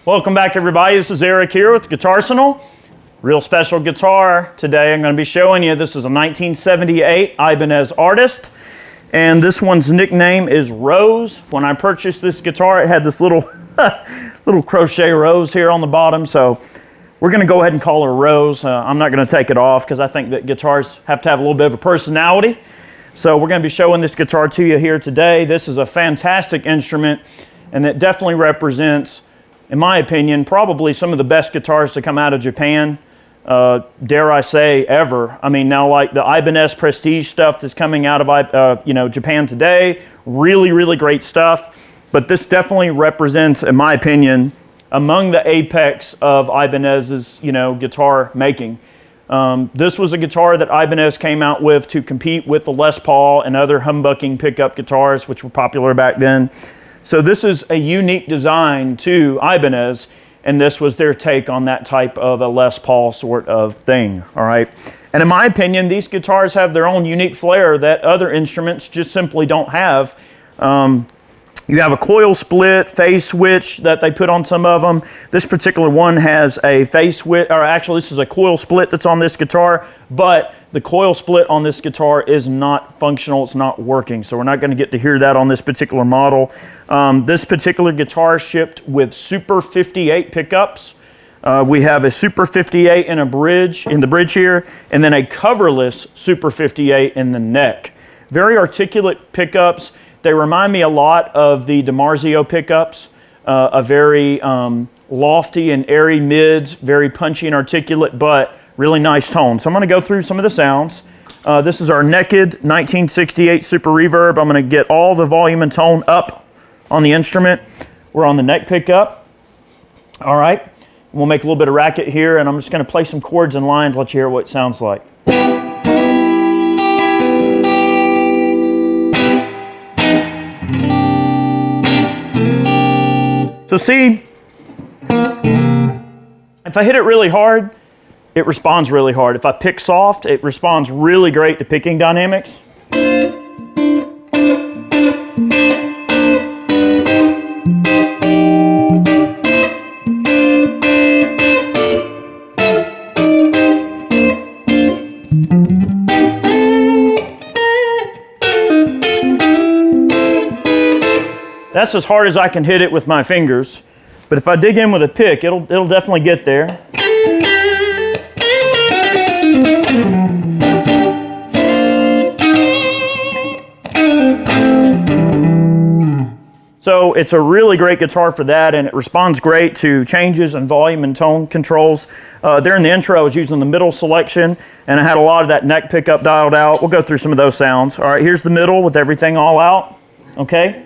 Welcome back, everybody. This is Eric here with Guitarsenal. Real special guitar today I'm going to be showing you. This is a 1978 Ibanez Artist, and this one's nickname is Rose. When I purchased this guitar, it had this little little crochet rose here on the bottom, so we're going to go ahead and call her Rose. I'm not going to take it off because I think that guitars have to have a little bit of a personality. So we're going to be showing this guitar to you here today. This is a fantastic instrument, and it definitely represents, in my opinion, probably some of the best guitars to come out of Japan, dare I say, ever. I mean, now like the Ibanez Prestige stuff that's coming out of Japan today, really, really great stuff. But this definitely represents, in my opinion, among the apex of Ibanez's, guitar making. This was a guitar that Ibanez came out with to compete with the Les Paul and other humbucking pickup guitars, which were popular back then. So this is a unique design to Ibanez, and this was their take on that type of a Les Paul sort of thing, all right? And in my opinion, these guitars have their own unique flair that other instruments just simply don't have. You have a coil split, phase switch that they put on some of them. This particular one has a phase switch, or actually this is a coil split that's on this guitar, but the coil split on this guitar is not functional, it's not working. So we're not gonna get to hear that on this particular model. This particular guitar shipped with Super 58 pickups. We have a Super 58 in the bridge here, and then a coverless Super 58 in the neck. Very articulate pickups. They remind me a lot of the DiMarzio pickups, a very lofty and airy mids, very punchy and articulate, but really nice tone. So I'm gonna go through some of the sounds. This is our naked 1968 Super Reverb. I'm gonna get all the volume and tone up on the instrument. We're on the neck pickup. All right, we'll make a little bit of racket here, and I'm just gonna play some chords and lines, let you hear what it sounds like. So see, if I hit it really hard, it responds really hard. If I pick soft, it responds really great to picking dynamics. That's as hard as I can hit it with my fingers, but if I dig in with a pick, it'll definitely get there. So it's a really great guitar for that, and it responds great to changes in volume and tone controls. There in the intro, I was using the middle selection, and I had a lot of that neck pickup dialed out. We'll go through some of those sounds. All right, here's the middle with everything all out, okay?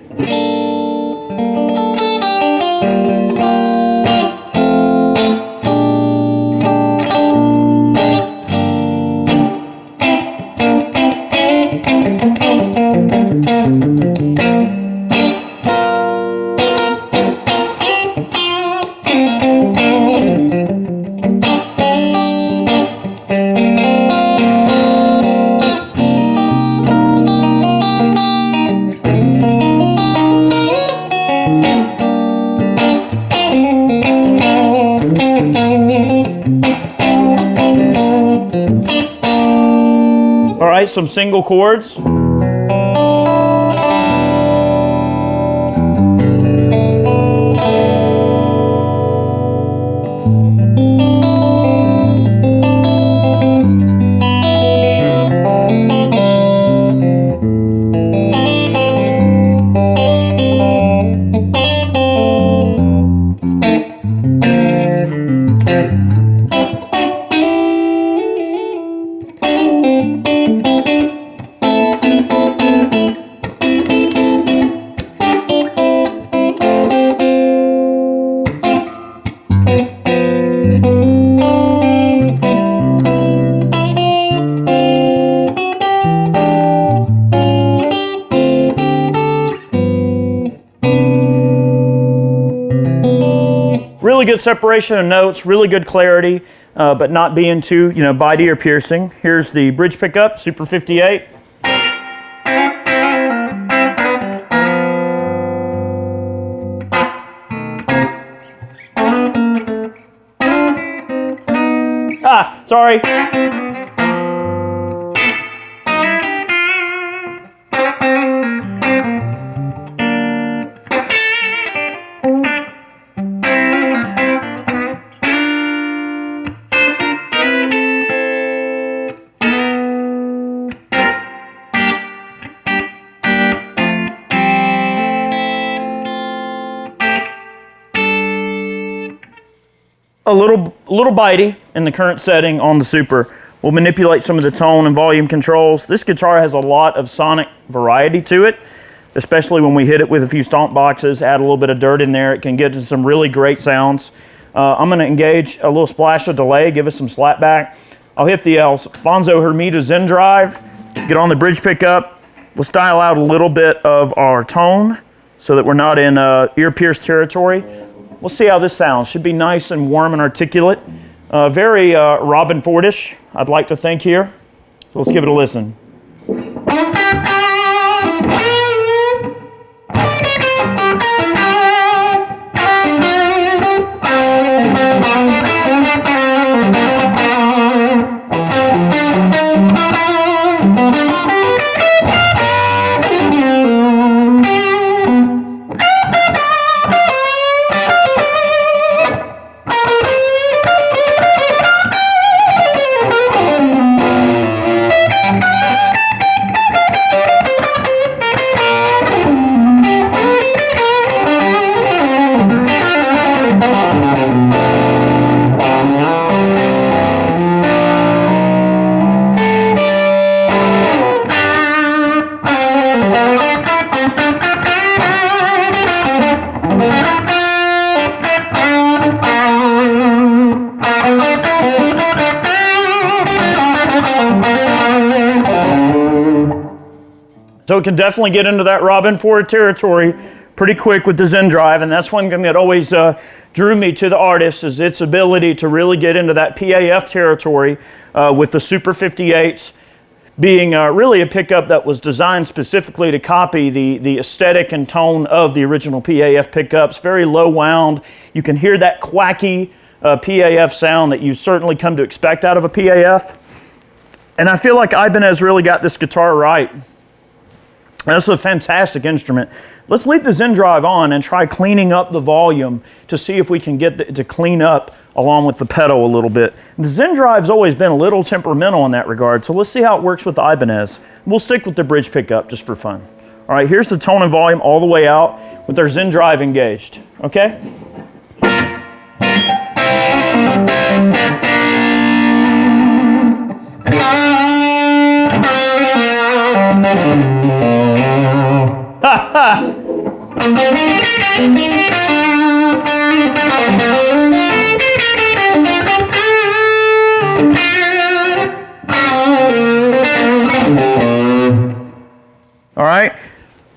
All right, some single chords. really good separation of notes, really good clarity, but not being too, bitey or piercing. Here's the bridge pickup, Super 58. Sorry. A little bitey in the current setting on the Super. We'll manipulate some of the tone and volume controls. This guitar has a lot of sonic variety to it, especially when we hit it with a few stomp boxes, add a little bit of dirt in there. It can get to some really great sounds. I'm going to engage a little splash of delay, give us some slap back. I'll hit the Alfonso Hermida Zen Drive, get on the bridge pickup. Let's dial out a little bit of our tone so that we're not in ear pierce territory. We'll see how this sounds. Should be nice and warm and articulate. Very Robin Fordish, I'd like to think here. So let's give it a listen. So it can definitely get into that Robin Ford territory pretty quick with the Zen Drive, and that's one thing that always drew me to the Artist, is its ability to really get into that PAF territory with the Super 58s being really a pickup that was designed specifically to copy the aesthetic and tone of the original PAF pickups. Very low wound. You can hear that quacky PAF sound that you certainly come to expect out of a PAF. And I feel like Ibanez really got this guitar right. That's a fantastic instrument. Let's leave the Zen Drive on and try cleaning up the volume to see if we can get it to clean up along with the pedal a little bit. The Zen Drive's always been a little temperamental in that regard, so let's see how it works with the Ibanez. We'll stick with the bridge pickup just for fun. All right, here's the tone and volume all the way out with our Zen Drive engaged, okay? All right,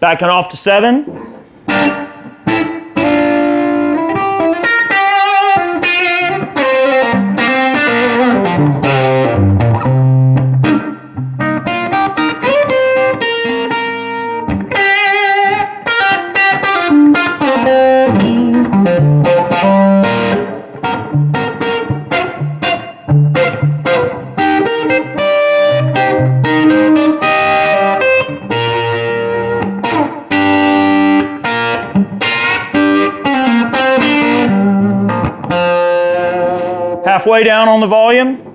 backing off to 7. Halfway down on the volume.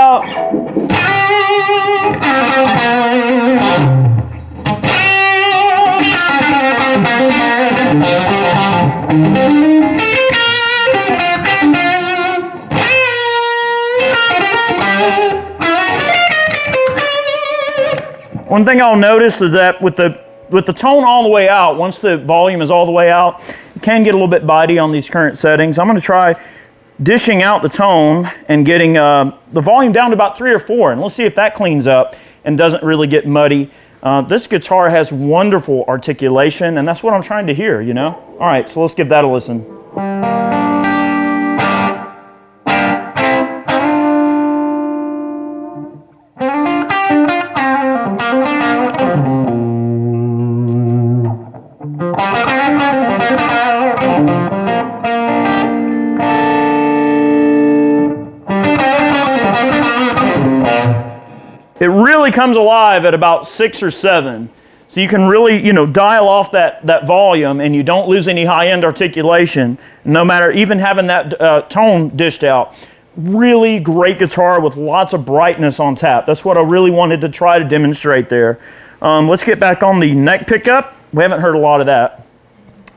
out. One thing I'll notice is that with the tone all the way out, once the volume is all the way out, it can get a little bit bitey on these current settings. I'm going to try dishing out the tone and getting the volume down to about 3 or 4, and let's see if that cleans up and doesn't really get muddy. This guitar has wonderful articulation, and that's what I'm trying to hear, you know? All right, so let's give that a listen. It really comes alive at about 6 or 7. So you can really, you know, dial off that volume and you don't lose any high-end articulation, no matter even having that tone dished out. Really great guitar with lots of brightness on tap. That's what I really wanted to try to demonstrate there. Let's get back on the neck pickup. We haven't heard a lot of that.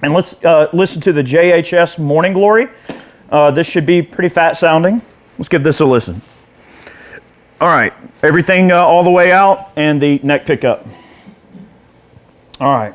And let's listen to the JHS Morning Glory. This should be pretty fat sounding. Let's give this a listen. All right, everything all the way out and the neck pickup. All right.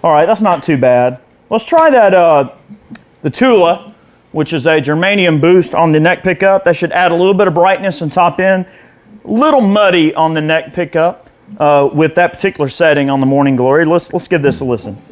All right, that's not too bad. Let's try that, the Tula, which is a germanium boost on the neck pickup. That should add a little bit of brightness and top end. A little muddy on the neck pickup with that particular setting on the Morning Glory. Let's give this a listen.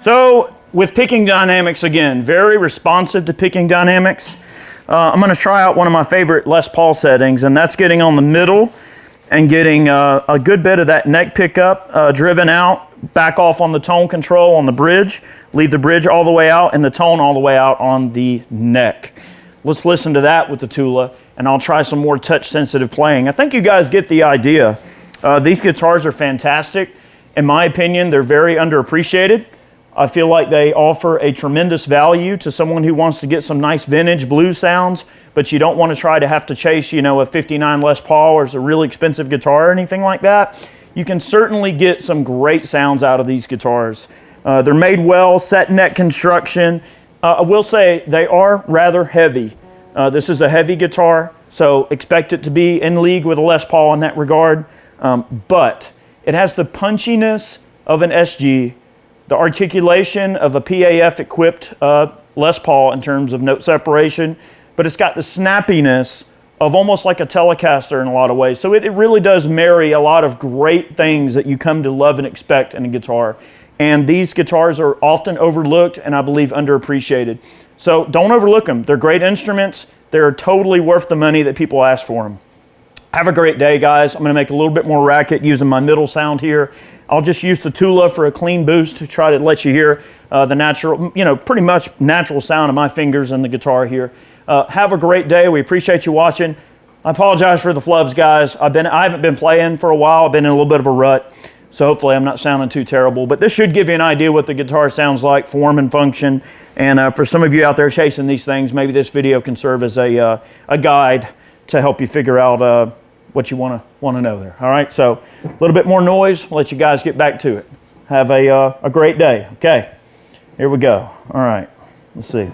So with picking dynamics, again, very responsive to picking dynamics. I'm going to try out one of my favorite Les Paul settings, and that's getting on the middle and getting a good bit of that neck pickup driven out, back off on the tone control on the bridge, leave the bridge all the way out and the tone all the way out on the neck. Let's listen to that with the Tula, and I'll try some more touch-sensitive playing. I think you guys get the idea. These guitars are fantastic. In my opinion, they're very underappreciated. I feel like they offer a tremendous value to someone who wants to get some nice vintage blues sounds, but you don't want to try to have to chase, you know, a 59 Les Paul or a really expensive guitar or anything like that. You can certainly get some great sounds out of these guitars. They're made well, set neck construction. I will say they are rather heavy. This is a heavy guitar, so expect it to be in league with a Les Paul in that regard. But it has the punchiness of an SG, the articulation of a PAF-equipped Les Paul in terms of note separation, but it's got the snappiness of almost like a Telecaster in a lot of ways. So it really does marry a lot of great things that you come to love and expect in a guitar. And these guitars are often overlooked and I believe underappreciated. So don't overlook them. They're great instruments. They're totally worth the money that people ask for them. Have a great day, guys. I'm going to make a little bit more racket using my middle sound here. I'll just use the Tula for a clean boost to try to let you hear the natural, you know, pretty much natural sound of my fingers and the guitar here. Have a great day. We appreciate you watching. I apologize for the flubs, guys. I haven't been playing for a while. I've been in a little bit of a rut, so hopefully I'm not sounding too terrible. But this should give you an idea what the guitar sounds like, form and function. And for some of you out there chasing these things, maybe this video can serve as a guide to help you figure out what you want to know there. All right, so a little bit more noise. I'll let you guys get back to it. Have a great day. Okay, here we go. All right, let's see.